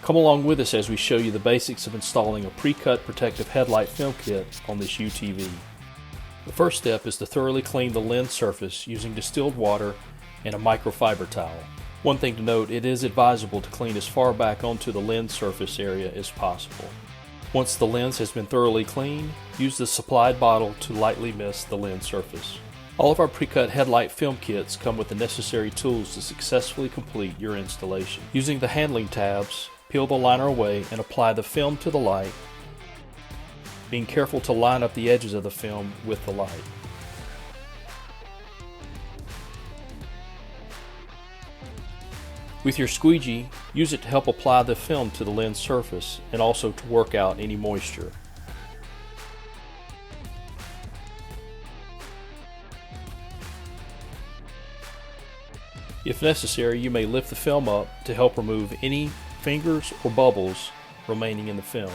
Come along with us as we show you the basics of installing a Precut protective headlight film kit on this UTV. The first step is to thoroughly clean the lens surface using distilled water and a microfiber towel. One thing to note, it is advisable to clean as far back onto the lens surface area as possible. Once the lens has been thoroughly cleaned, use the supplied bottle to lightly mist the lens surface. All of our Precut headlight film kits come with the necessary tools to successfully complete your installation. Using the handling tabs, peel the liner away and apply the film to the light, being careful to line up the edges of the film with the light. With your squeegee, use it to help apply the film to the lens surface and also to work out any moisture. If necessary, you may lift the film up to help remove any fingers or bubbles remaining in the film.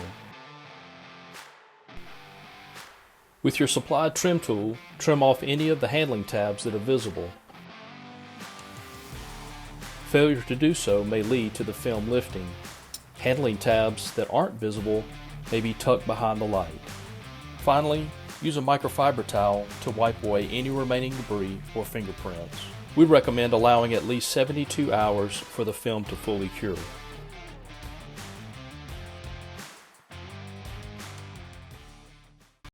With your supplied trim tool, trim off any of the handling tabs that are visible. Failure to do so may lead to the film lifting. Handling tabs that aren't visible may be tucked behind the light. Finally, use a microfiber towel to wipe away any remaining debris or fingerprints. We recommend allowing at least 72 hours for the film to fully cure.